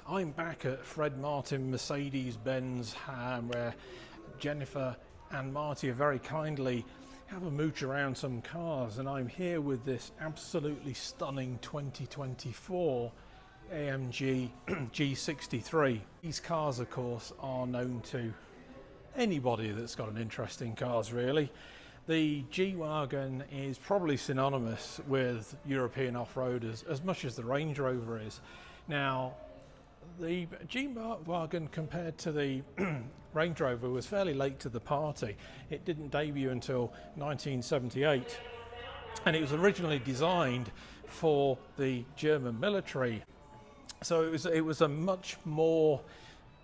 I'm back at Fred Martin Mercedes-Benz, where Jennifer and Marty have very kindly have a mooch around some cars, and I'm here with this absolutely stunning 2024 AMG G63. These cars, of course, are known to anybody that's got an interest in cars, really. The G-Wagen is probably synonymous with European off-roaders as much as the Range Rover is. Now, the G-Wagen compared to the Range Rover was fairly late to the party. It didn't debut until 1978, and it was originally designed for the German military. So it was a much more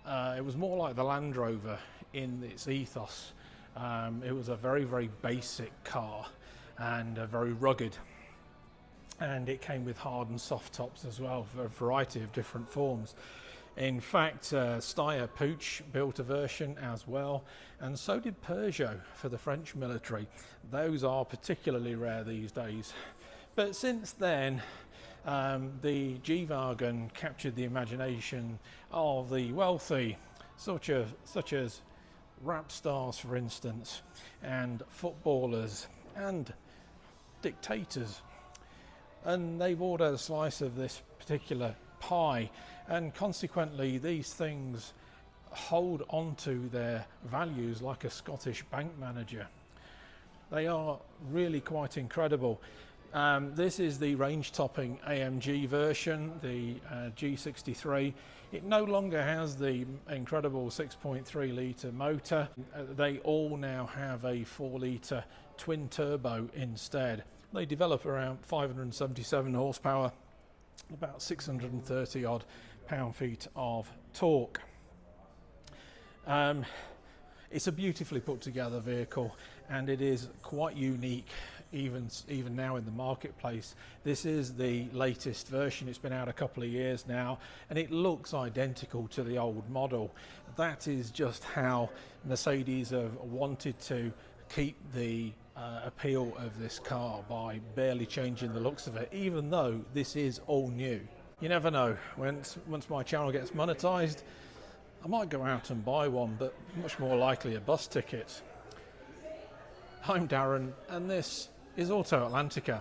it was more like the Land Rover in its ethos. It was a very, very basic car and very rugged, and it came with hard and soft tops as well for a variety of different forms. In fact, Steyr Puch built a version as well, and so did Peugeot for the French military. Those are particularly rare these days. But since then, the G-Wagen captured the imagination of the wealthy, such as rap stars, for instance, and footballers and dictators. And they've ordered a slice of this particular pie, and consequently these things hold on to their values like a Scottish bank manager. They are really quite incredible. This is the range-topping AMG version, the G63. It no longer has the incredible 6.3 litre motor. They all now have a 4 litre twin turbo instead. They develop around 577 horsepower, about 630 odd pound-feet of torque. It's a beautifully put together vehicle, and it is quite unique even now in the marketplace. This is the latest version. It's been out a couple of years now, and it looks identical to the old model. That is just how Mercedes have wanted to keep the appeal of this car, by barely changing the looks of it, even though this is all new. You never know, once my channel gets monetized, I might go out and buy one, but much more likely a bus ticket. I'm Darren, and this is Auto Atlantica.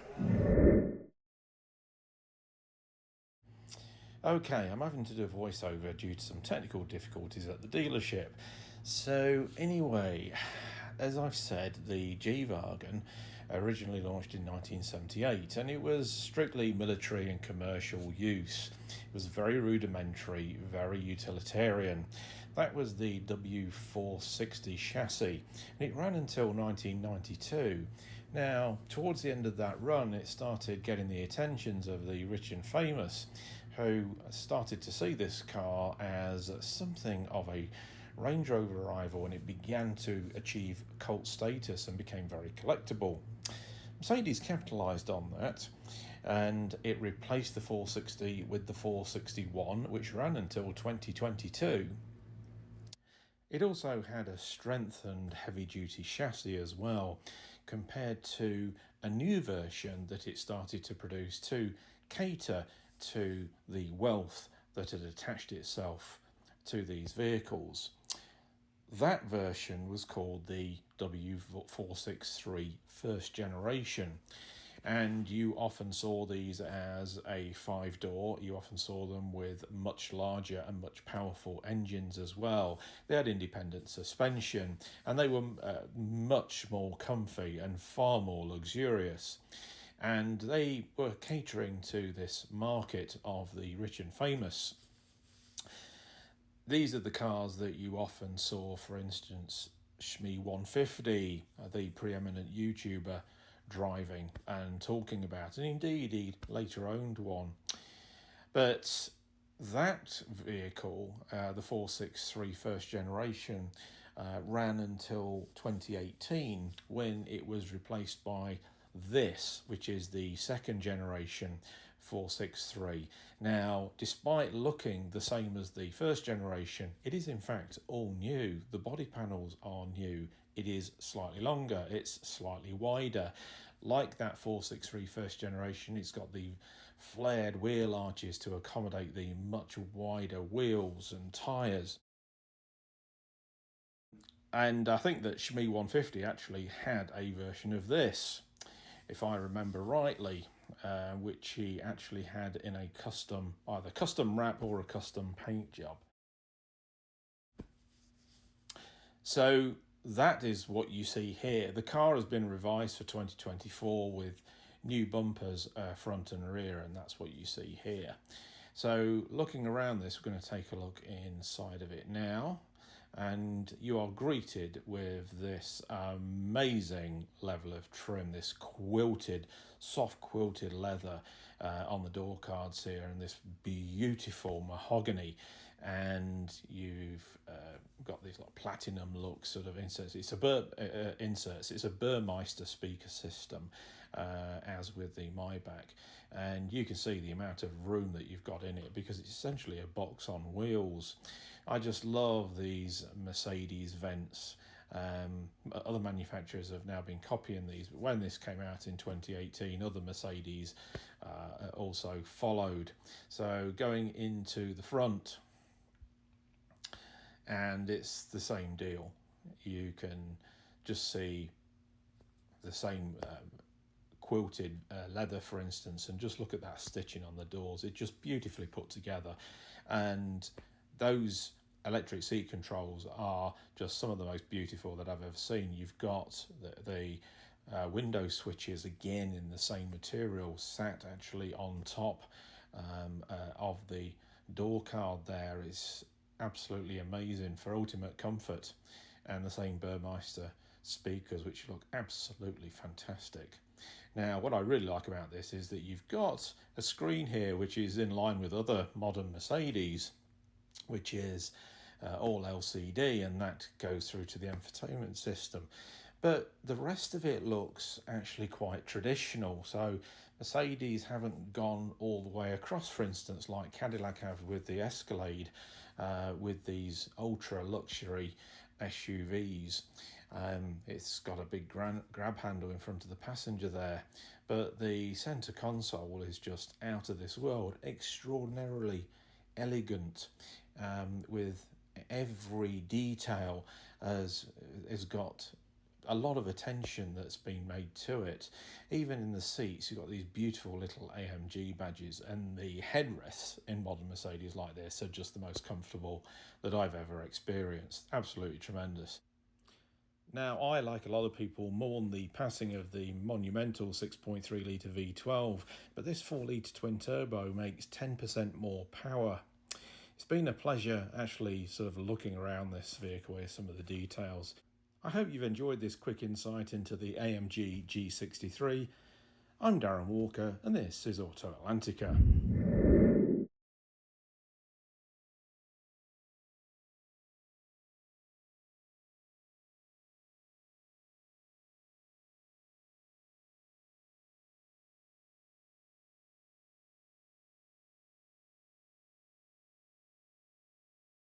Okay, I'm having to do a voiceover due to some technical difficulties at the dealership. So anyway, as I've said, the G-Wagen originally launched in 1978, and it was strictly military and commercial use. It was very rudimentary, very utilitarian. That was the W460 chassis, and it ran until 1992. Now, towards the end of that run, it started getting the attentions of the rich and famous, who started to see this car as something of a Range Rover rival, and it began to achieve cult status and became very collectible. Mercedes capitalised on that, and it replaced the 460 with the 461, which ran until 2022. It also had a strengthened heavy-duty chassis as well, compared to a new version that it started to produce to cater to the wealth that had attached itself to these vehicles. That version was called the W463 first generation, and you often saw these as a 5-door. You often saw them with much larger and much powerful engines as well. They had independent suspension, and they were much more comfy and far more luxurious. And they were catering to this market of the rich and famous. These are the cars that you often saw, for instance, Shmee150, the preeminent YouTuber, driving and talking about, and indeed he later owned one. But that vehicle, the 463 first generation, ran until 2018, when it was replaced by this, which is the second generation 463. Now, despite looking the same as the first generation, it is in fact all new. The body panels are new. It is slightly longer, it's slightly wider. Like that 463 first generation, it's got the flared wheel arches to accommodate the much wider wheels and tyres. And I think that Shmee 150 actually had a version of this, if I remember rightly, which he actually had in a custom, either custom wrap or a custom paint job. So that is what you see here. The car has been revised for 2024 with new bumpers front and rear, and that's what you see here. So looking around this, we're going to take a look inside of it now, and you are greeted with this amazing level of trim, this quilted, soft quilted leather on the door cards here, and this beautiful mahogany, and you've got these like platinum look sort of inserts. It's a It's a Burmeister speaker system, as with the Maybach, and you can see the amount of room that you've got in it because it's essentially a box on wheels. I just love these Mercedes vents. Other manufacturers have now been copying these, but when this came out in 2018, other Mercedes also followed. So going into the front, and it's the same deal. You can just see the same quilted leather, for instance, and just look at that stitching on the doors. It's just beautifully put together, and those electric seat controls are just some of the most beautiful that I've ever seen. You've got the window switches again in the same material, sat actually on top of the door card there. Is absolutely amazing for ultimate comfort, and the same Burmeister speakers, which look absolutely fantastic. Now, what I really like about this is that you've got a screen here which is in line with other modern Mercedes, which is all LCD, and that goes through to the infotainment system. But the rest of it looks actually quite traditional. So Mercedes haven't gone all the way across, for instance, like Cadillac have with the Escalade, with these ultra luxury SUVs. It's got a big grab handle in front of the passenger there, but the centre console is just out of this world, extraordinarily elegant, with every detail has got a lot of attention that's been made to it. Even in the seats, you've got these beautiful little AMG badges, and the headrests in modern Mercedes like this are just the most comfortable that I've ever experienced. Absolutely tremendous. Now, I, like a lot of people, mourn the passing of the monumental 6.3 litre V12, but this 4 litre twin turbo makes 10% more power. It's been a pleasure actually sort of looking around this vehicle with some of the details. I hope you've enjoyed this quick insight into the AMG G63. I'm Darren Walker, and this is Auto Atlantica.